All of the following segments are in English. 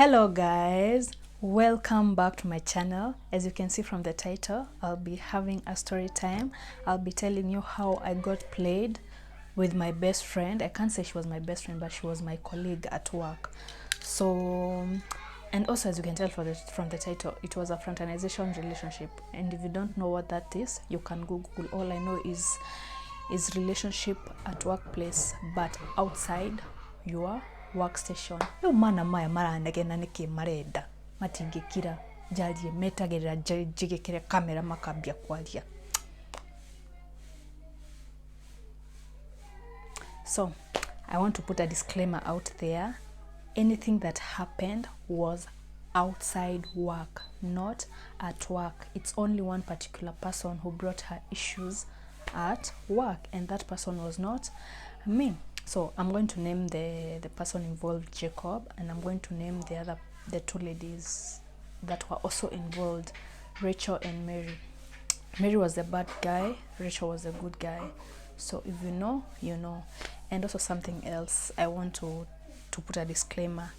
Hello guys, welcome back to my channel. As you can see from the title, I'll be having a story time. I'll be telling you how I got played with my best friend. I can't say she was my best friend, but she was my colleague at work. So, and also as you can tell from the title, it was a fraternization relationship. And if you don't know what that is, you can Google. All I know is relationship at workplace, but outside your workstation. Yo mana maya marandagena niki marenda matingikira jalie metagerera jigekere kamera makabya kwalia. So I want to put a disclaimer out there. Anything that happened was outside work, not at work. It's only one particular person who brought her issues at work, and that person was not me. So I'm going to name the person involved Jacob, and I'm going to name the two ladies that were also involved, Rachel and Mary. Mary was the bad guy, Rachel was the good guy. So if you know, you know. And also something else, I want to put a disclaimer.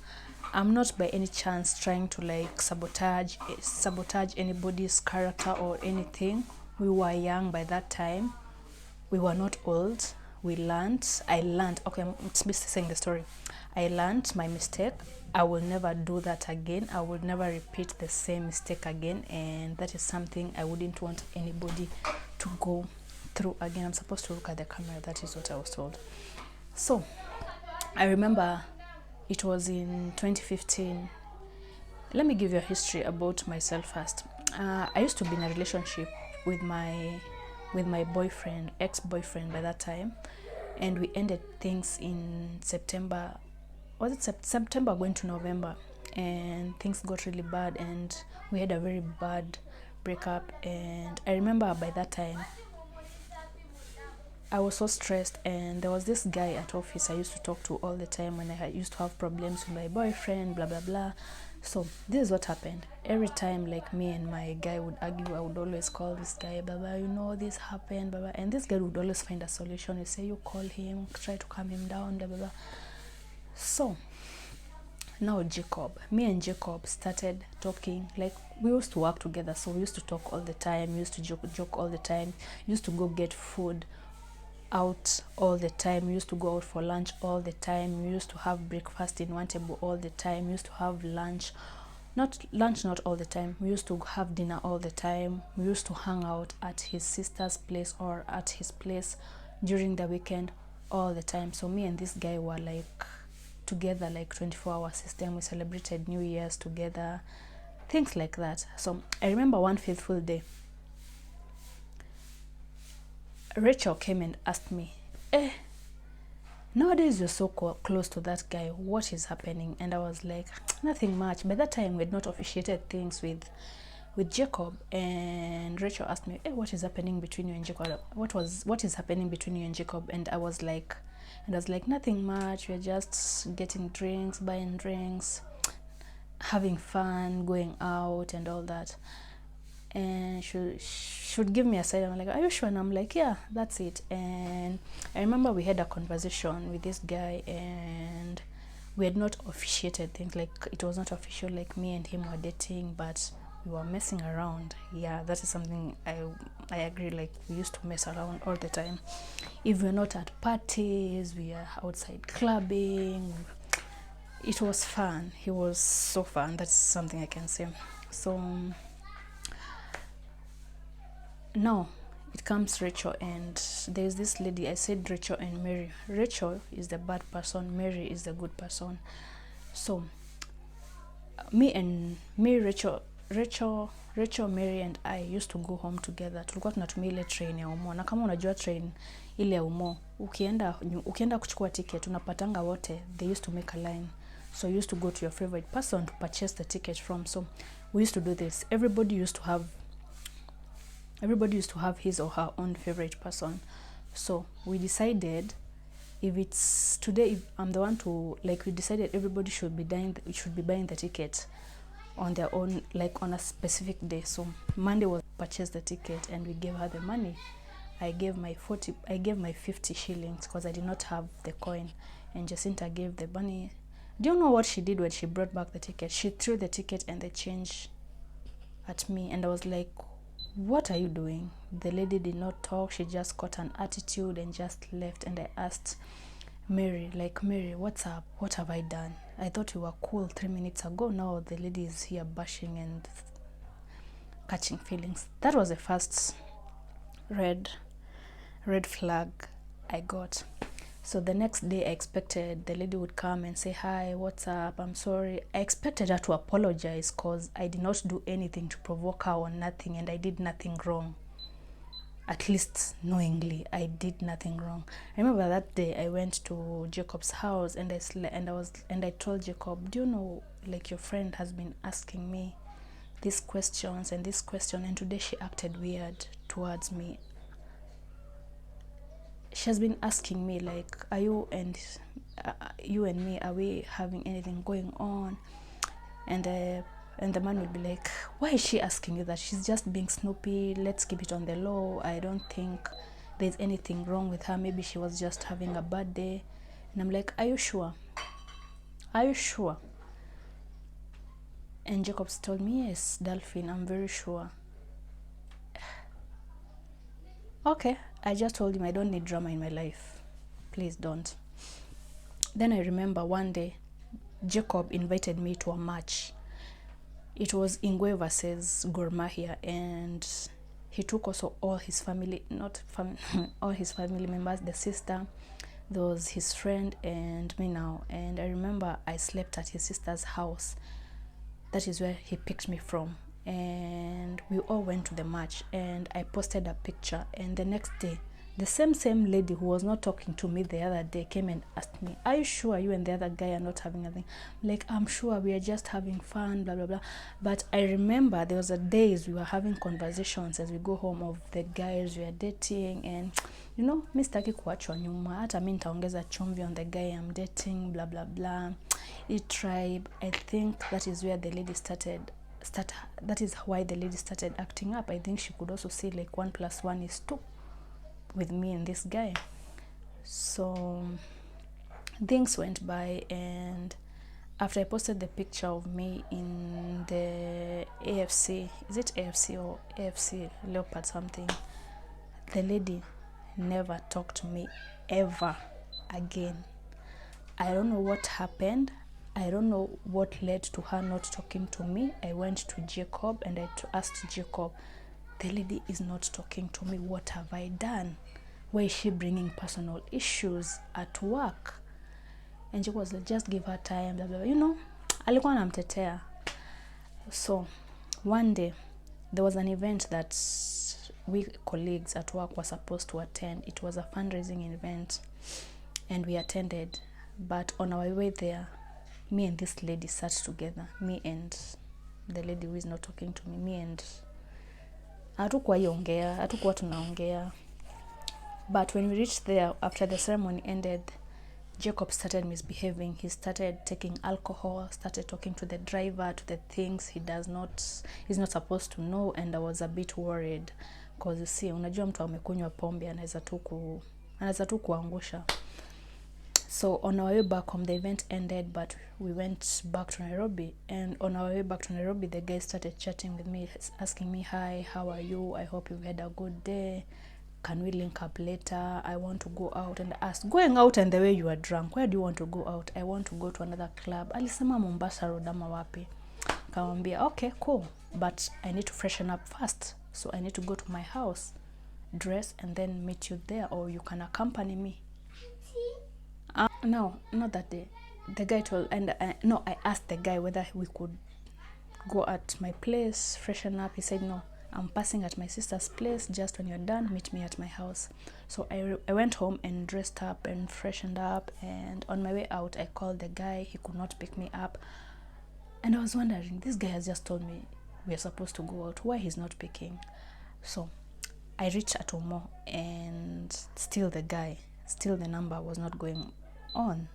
I'm not by any chance trying to like sabotage anybody's character or anything. We were young by that time. We were not old. I learned, okay, I'm saying the story. I learned my mistake. I will never do that again. I will never repeat the same mistake again. And that is something I wouldn't want anybody to go through again. I'm supposed to look at the camera. That is what I was told. So I remember it was in 2015. Let me give you a history about myself first. I used to be in a relationship with my boyfriend, ex-boyfriend by that time, and we ended things in September. Was it September going to November? And things got really bad, and we had a very bad breakup. And I remember by that time I was so stressed, and there was this guy at office I used to talk to all the time when I used to have problems with my boyfriend, blah blah blah. So this is what happened. Every time like me and my guy would argue, I would always call this guy, blah blah, you know, this happened, blah blah, and this guy would always find a solution. You say, you call him, try to calm him down, blah blah blah. So now me and Jacob started talking. Like, we used to work together, so we used to talk all the time, we used to joke all the time, used to go get food out all the time, we used to go out for lunch all the time, we used to have breakfast in one table all the time, we used to have lunch not all the time, we used to have dinner all the time, we used to hang out at his sister's place or at his place during the weekend all the time. So me and this guy were like together like 24-hour system. We celebrated New Year's together, things like that. So I remember one faithful day, Rachel came and asked me, nowadays you're so close to that guy, what is happening? And I was like, nothing much. By that time we had not officiated things with Jacob. And Rachel asked me, what is happening between you and Jacob? What is happening between you and Jacob? And I was like, nothing much, we're just getting drinks, buying drinks, having fun, going out and all that. And should give me a side. I'm like, are you sure? And I'm like, yeah, that's it. And I remember we had a conversation with this guy, and we had not officiated things. Like, it was not official, like me and him were dating, but we were messing around. Yeah, that is something I agree. Like, we used to mess around all the time. If we're not at parties, we are outside clubbing. It was fun. He was so fun. That's something I can say. So now it comes Rachel, and there's this lady. I said Rachel and Mary. Rachel is the bad person, Mary is the good person. So Rachel, Mary and I used to go home together. Tulikuwa tunatumia ile train ya Umo, na kama unajua train ile ya Umo, ukienda kuchukua ticket unapatanga wote, they used to make a line. So you used to go to your favorite person to purchase the ticket from. So we used to do this. Everybody used to have his or her own favorite person. So we decided, if it's today, if I'm the one to, like, we decided everybody should be buying the ticket on their own, like on a specific day. So Monday was purchase the ticket, and we gave her the money. I gave my 50 shillings because I did not have the coin, and Jacinta gave the money Do you know what she did when she brought back the ticket? She threw the ticket and the change at me, and I was like, what are you doing? The lady did not talk. She just got an attitude and just left. And I asked Mary, what's up? What have I done? I thought we were cool 3 minutes ago. Now the lady is here bashing and catching feelings. That was the first red flag I got. So the next day I expected the lady would come and say, hi, what's up? I'm sorry. I expected her to apologize because I did not do anything to provoke her or nothing, and I did nothing wrong. At least knowingly, I did nothing wrong. I remember that day I went to Jacob's house and I told Jacob, do you know, like, your friend has been asking me these questions and this question, and today she acted weird towards me. She has been asking me, like, are you and me, are we having anything going on? And the man will be like, why is she asking you that? She's just being snoopy. Let's keep it on the low. I don't think there's anything wrong with her. Maybe she was just having a bad day. And I'm like, are you sure? Are you sure? And Jacobs told me, yes, Dolphin, I'm very sure. Okay, I just told him I don't need drama in my life. Please don't. Then I remember one day, Jacob invited me to a match. It was Ingwe versus Gor Mahia, and he took also all his family, all his family members, the sister, there was his friend, and me now. And I remember I slept at his sister's house. That is where he picked me from. And we all went to the match, and I posted a picture. And the next day, the same lady who was not talking to me the other day came and asked me, are you sure you and the other guy are not having a thing? Like, I'm sure, we are just having fun, blah blah blah. But I remember there was a days we were having conversations as we go home of the guys we are dating, and you know, mi sitaki kuachwa nyuma, hata mi nitaongeza chumvi on the guy I'm dating, blah blah blah. It tribe, I think that is where the lady that is why the lady started acting up. I think she could also see like 1 + 1 is 2 with me and this guy. So things went by, and after I posted the picture of me in the AFC, is it AFC or AFC Leopard something, the lady never talked to me ever again. I don't know what happened. I don't know what led to her not talking to me. I went to Jacob and I asked Jacob, the lady is not talking to me. What have I done? Why is she bringing personal issues at work? And Jacob was like, just give her time, blah, blah, blah. You know, alikuwa anamtetea. So one day, there was an event that we colleagues at work were supposed to attend. It was a fundraising event, and we attended. But on our way there, me and this lady sat together. Me and the lady who is not talking to me. Me and hatukuwa tunaongea. But when we reached there, after the ceremony ended, Jacob started misbehaving. He started taking alcohol, started talking to the driver, to the things he's not supposed to know, and I was a bit worried because you see, unajua mtu amekunywa pombe anaweza tu kuangusha. So on our way back home, the event ended, but we went back to Nairobi. And on our way back to Nairobi, the guy started chatting with me, asking me, hi, how are you? I hope you've had a good day. Can we link up later? I want to go out. And I asked, going out and the way you are drunk, where do you want to go out? I want to go to another club. Alisema Mombasa Road ama wapi. Kamwambia, okay, cool. But I need to freshen up first. So I need to go to my house, dress, and then meet you there, or you can accompany me. No, not that day. The guy told, and I asked the guy whether we could go at my place, freshen up. He said, no, I'm passing at my sister's place. Just when you're done, meet me at my house. So I went home and dressed up and freshened up. And on my way out, I called the guy. He could not pick me up. And I was wondering, this guy has just told me we are supposed to go out. Why he's not picking? So I reached Atomo, and still the number was not going on.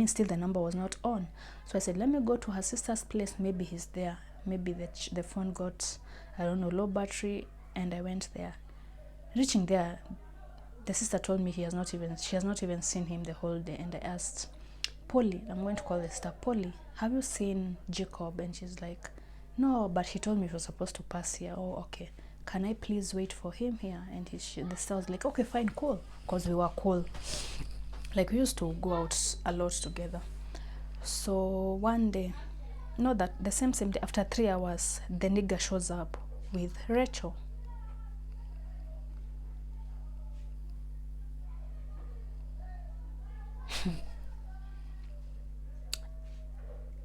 Still the number was not on. So I said, let me go to her sister's place. Maybe he's there. Maybe the phone got, I don't know, low battery. And I went there. Reaching there, the sister told me she has not even seen him the whole day. And I asked, Polly, I'm going to call the sister, Polly, have you seen Jacob? And she's like, no, but he told me he was supposed to pass here. Oh, okay. Can I please wait for him here? And the sister was like, okay, fine, cool. Because we were cool. Like, we used to go out a lot together. So one day, not that, the same day, after 3 hours, the nigga shows up with Rachel.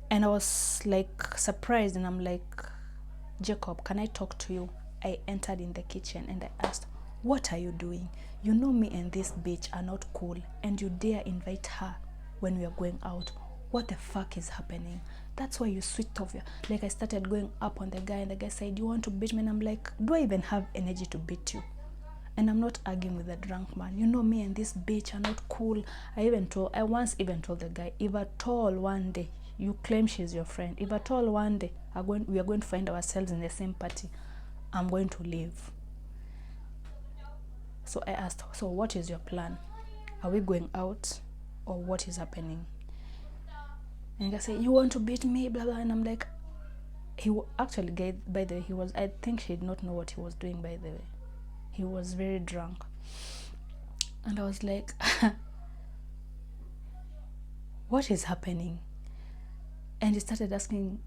And I was like surprised, and I'm like, Jacob, can I talk to you? I entered in the kitchen and I asked, what are you doing? You know me and this bitch are not cool, and you dare invite her when we are going out. What the fuck is happening? That's why you switched off your... Like, I started going up on the guy, and the guy said, you want to beat me? And I'm like, do I even have energy to beat you? And I'm not arguing with a drunk man. You know me and this bitch are not cool. I once even told the guy, if at all one day you claim she's your friend, if at all one day we are going to find ourselves in the same party, I'm going to leave. So I asked, so what is your plan? Are we going out, or what is happening? And I said, you want to beat me, blah blah. And I'm like, actually, by the way, I think she did not know what he was doing, by the way. He was very drunk. And I was like, what is happening? And he started asking,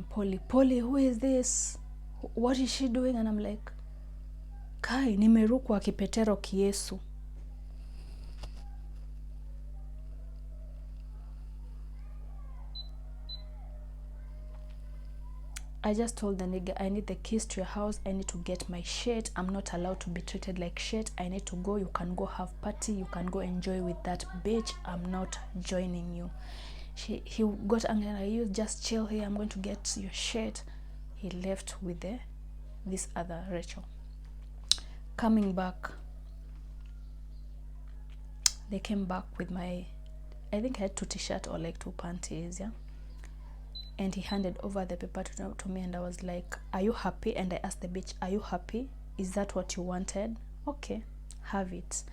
Polly, who is this? What is she doing? And I'm like, Kai, nimerukwa kipetero kiesu. I just told the nigga, I need the keys to your house. I need to get my shit. I'm not allowed to be treated like shit. I need to go. You can go have party. You can go enjoy with that bitch. I'm not joining you. He got angry, like, you just chill here. I'm going to get your shit. He left with this other Rachel. Coming back, they came back with I think I had 2 t-shirts or like 2 panties, yeah. And he handed over the paper to me, and I was like, are you happy? And I asked the bitch, are you happy? Is that what you wanted? Okay, have it.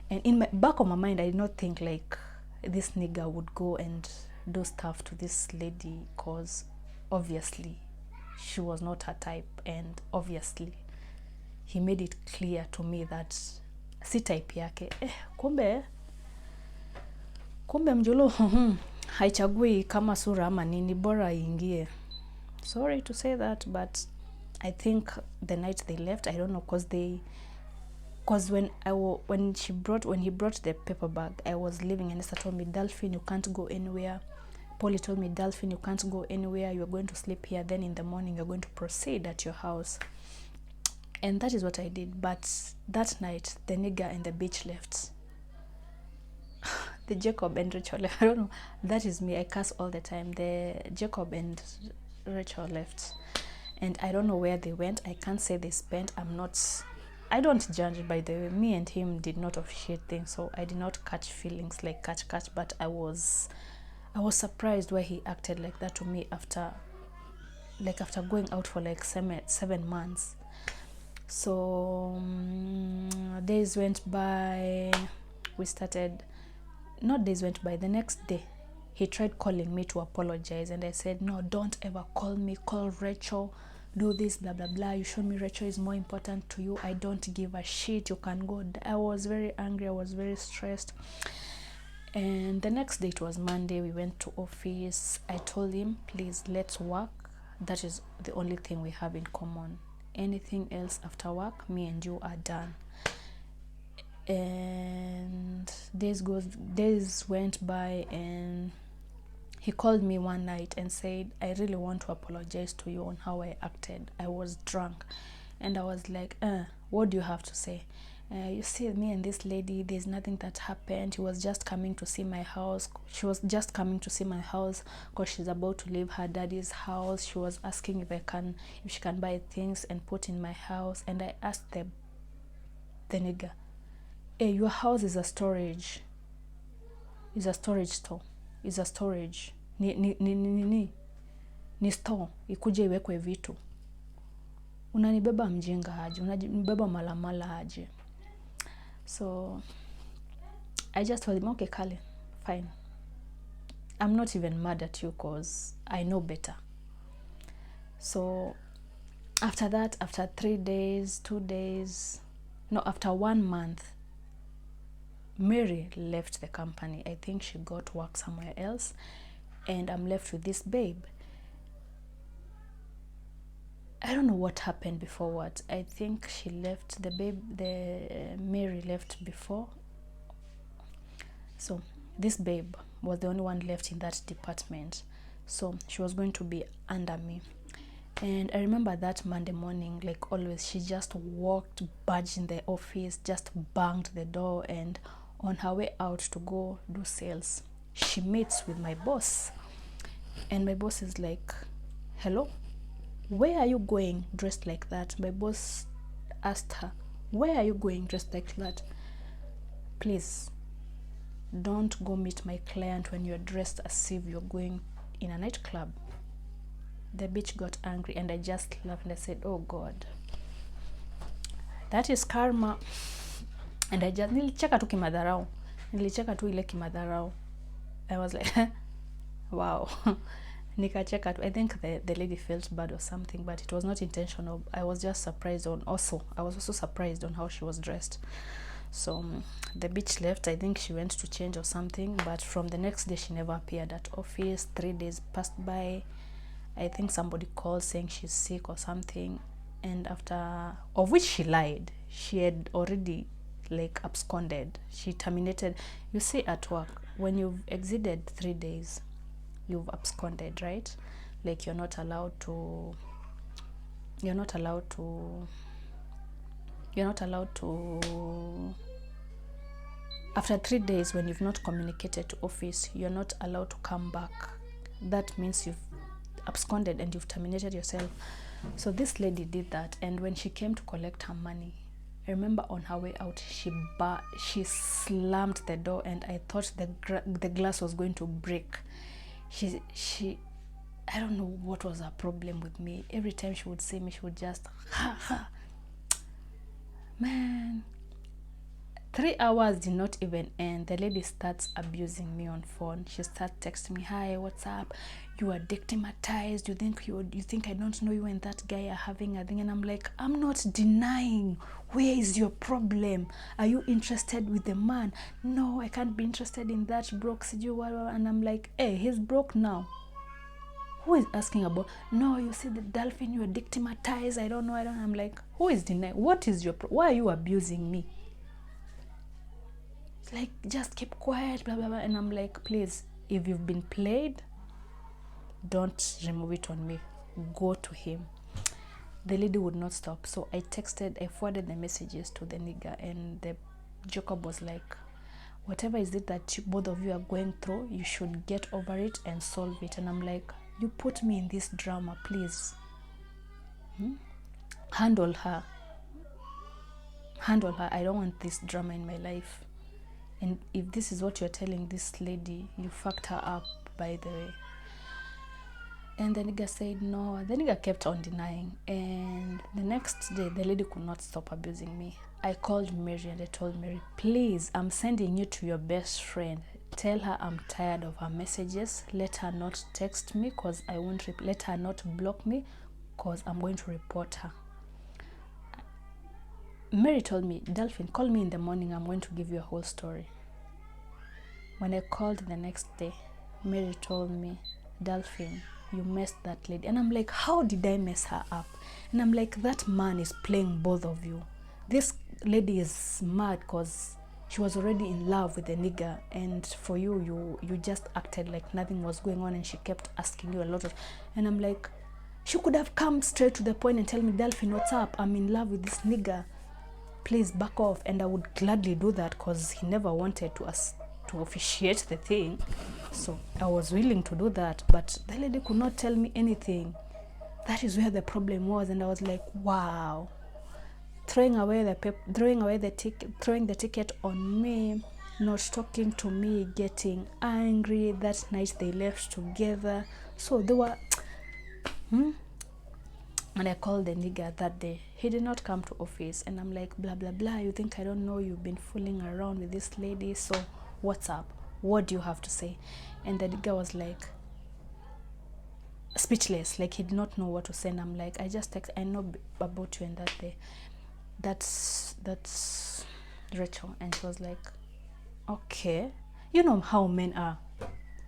And in my back of my mind, I did not think like this nigga would go and do stuff to this lady, because obviously she was not her type, and obviously he made it clear to me that si type yake. Kumbe mjulu haichagui kama sura ama nini, bora ingie. Sorry to say that, but I think the night they left, I don't know, because when he brought the paper bag, I was leaving, and Esther told me, Dolphin, you can't go anywhere. Polly told me, Dolphin, you can't go anywhere. You're going to sleep here. Then in the morning, you're going to proceed at your house. And that is what I did. But that night, the nigga and the bitch left. The Jacob and Rachel, I don't know. That is me. I curse all the time. The Jacob and Rachel left. And I don't know where they went. I can't say they spent. I don't judge, by the way. Me and him did not officiate things, so I did not catch feelings like catch, but I was surprised why he acted like that to me after going out for like 7 months. So days went by. The next day he tried calling me to apologize, and I said, no, don't ever call me. Call Rachel, do this, blah blah blah. You showed me Rachel is more important to you. I don't give a shit. You can go. I was very angry. I was very stressed. And the next day, it was Monday, we went to office. I told him, please, let's work. That is the only thing we have in common. Anything else after work, me and you are done. And days went by, and he called me one night and said, I really want to apologize to you on how I acted. I was drunk. And I was like, what do you have to say? You see, me and this lady, there's nothing that happened. She was just coming to see my house. Because she's about to leave her daddy's house. She was asking if she can buy things and put in my house. And I asked the nigga, hey, your house is a storage. It's a storage store. It's a storage. Ni store. Ikuje iwekwe vitu. Unanibeba mjinga aje. Unanibeba malamala aje. So I just told him, okay, Kale, fine. I'm not even mad at you because I know better. So after that, after 3 days, 2 days, no, after 1 month, Mary left the company. I think she got work somewhere else, and I'm left with this babe. I don't know what happened before what. I think she left, the Mary left before. So this babe was the only one left in that department. So she was going to be under me. And I remember that Monday morning, like always, she just walked, barged in the office, just banged the door, and on her way out to go do sales, she meets with my boss. And my boss is like, hello? Where are you going dressed like that? My boss asked her, where are you going dressed like that? Please, don't go meet my client when you're dressed as if you're going in a nightclub. The bitch got angry, and I just laughed and I said, oh God, that is karma. And I just, nilicheka tu kimadharau. Nilicheka tu ile kimadharau. I was like, wow. Nikacheka tu. I think the lady felt bad or something, but it was not intentional. I was just surprised I was also surprised on how she was dressed. So the bitch left. I think she went to change or something, but from the next day she never appeared at office. 3 days passed by. I think somebody called saying she's sick or something, and after, of which she lied. She had already like absconded. She terminated. You see, at work, when you've exceeded 3 days, you've absconded, right? Like you're not allowed to after 3 days, when you've not communicated to office, you're not allowed to come back. That means you've absconded and you've terminated yourself. So this lady did that, and when she came to collect her money, I remember on her way out, she slammed the door, and I thought the glass was going to break. She I don't know what was her problem with me. Every time she would see me, she would just ha. Man, 3 hours did not even end. The lady starts abusing me on phone. She starts texting me, hi, what's up? You are victimized. You think I don't know you and that guy are having a thing? And I'm like, I'm not denying. Where is your problem? Are you interested with the man? No, I can't be interested in that broke. And I'm like, hey, he's broke now. Who is asking about? No, you see the dolphin, you are victimized. I don't know. I'm like, who is denying? What is your why are you abusing me? Like, just keep quiet, blah blah blah. And I'm like, please, if you've been played, don't remove it on me. Go to him. The lady would not stop, so I forwarded the messages to the nigger, and the Jacob was like, whatever is it that both of you are going through, you should get over it and solve it. And I'm like, you put me in this drama, please. Handle her. I don't want this drama in my life. And if this is what you're telling this lady, you fucked her up, by the way. And the nigga said no. The nigga kept on denying. And the next day, the lady could not stop abusing me. I called Mary and I told Mary, please, I'm sending you to your best friend. Tell her I'm tired of her messages. Let her not text me because I won't. Let her not block me because I'm going to report her. Mary told me, Dolphin, call me in the morning. I'm going to give you a whole story. When I called the next day, Mary told me, Dolphin, you messed that lady. And I'm like, how did I mess her up? And I'm like, that man is playing both of you. This lady is mad because she was already in love with the nigger, and for you just acted like nothing was going on, and she kept asking you a lot of, and I'm like, she could have come straight to the point and tell me, Dolphin, what's up? I'm in love with this nigger. Please back off. And I would gladly do that because he never wanted to officiate the thing. So I was willing to do that, but the lady could not tell me anything. That is where the problem was. And I was like, wow. Throwing the ticket on me, not talking to me, getting angry. That night they left together. So they were and I called the nigger that day. He did not come to office, and I'm like, blah blah blah, you think I don't know you've been fooling around with this lady? So what's up? What do you have to say? And the nigga was like speechless, like he did not know what to say. And I'm like, I just text, I know about you and that day. That's Rachel. And she was like, okay, you know how men are,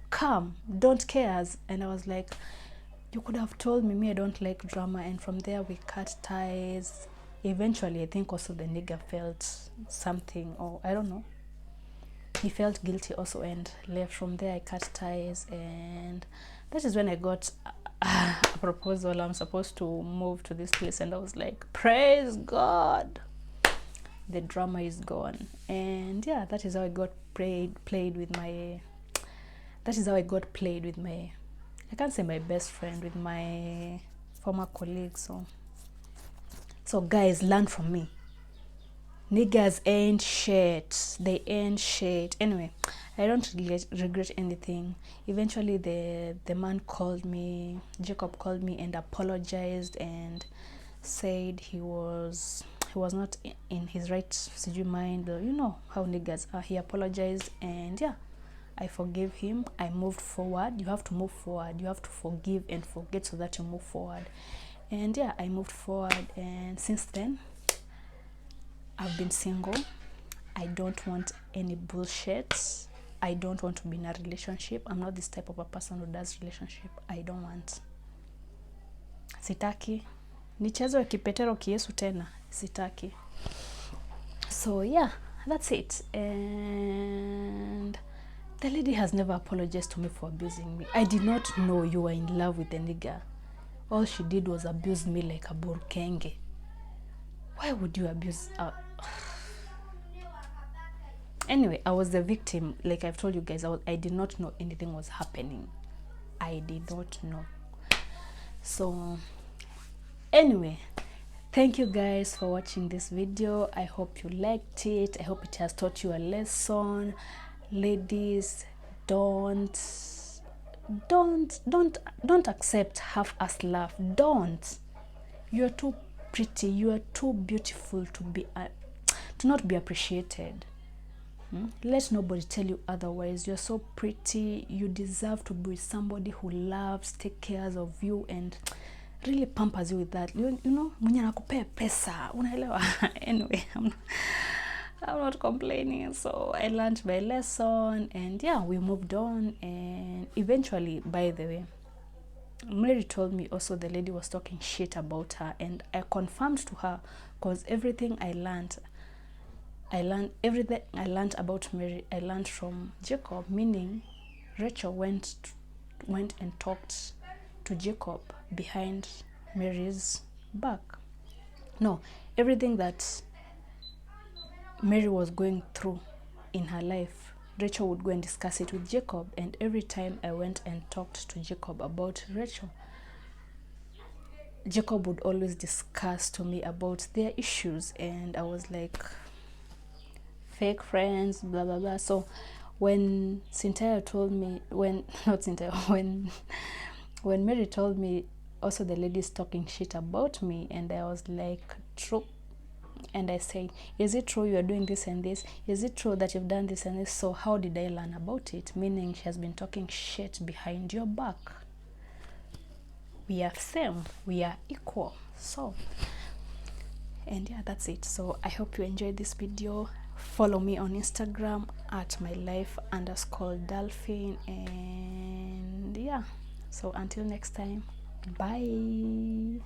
calm, don't care. And I was like, you could have told me, I don't like drama. And from there we cut ties. Eventually I think also the nigga felt something, or I don't know, he felt guilty also and left. From there I cut ties, and that is when I got a proposal. I'm supposed to move to this place, and I was like, praise God, the drama is gone. And yeah, that is how I got played with my, I can't say my best friend, with my former colleague. So guys, learn from me. Niggas ain't shit. They ain't shit. Anyway, I don't regret anything. Eventually the man called me, Jacob called me and apologized and said he was not in his right mind. You know how niggas are. He apologized, and yeah, I forgave him. I moved forward. You have to move forward. You have to forgive and forget so that you move forward. And yeah, I moved forward, and since then I've been single. I don't want any bullshit. I don't want to be in a relationship. I'm not this type of a person who does relationship. I don't want. Sitaki. Nichezo ya kipetero kiesu tena. Sitaki. So yeah, that's it. And the lady has never apologized to me for abusing me. I did not know you were in love with the nigga. All she did was abuse me like a burkenge. Why would you abuse? Anyway, I was the victim. Like I've told you guys, I did not know anything was happening. I did not know. So anyway, thank you guys for watching this video. I hope you liked it. I hope it has taught you a lesson. Ladies, don't accept half-assed love. Don't. You are too pretty, you are too beautiful to not be appreciated. Let nobody tell you otherwise. You're so pretty. You deserve to be with somebody who loves, take care of you, and really pampers you with that. You know, mwenye anakupea pesa, unaelewa. Anyway, I'm not complaining. So I learned my lesson, and yeah, we moved on. And eventually, by the way, Mary told me also the lady was talking shit about her, and I confirmed to her, because everything I learned about Mary, I learned from Jacob, meaning Rachel went and talked to Jacob behind Mary's back. No, everything that Mary was going through in her life, Rachel would go and discuss it with Jacob. And every time I went and talked to Jacob about Rachel, Jacob would always discuss to me about their issues, and I was like, fake friends, blah blah blah. So when Cynthia told me, when Mary told me also the lady's talking shit about me, and I was like, true. And I said, is it true you are doing this and this? Is it true that you've done this and this? So how did I learn about it? Meaning she has been talking shit behind your back. We are same, we are equal. So, and yeah, that's it. So I hope you enjoyed this video. Follow me on Instagram at mylife_dolphin, and yeah, so until next time, bye.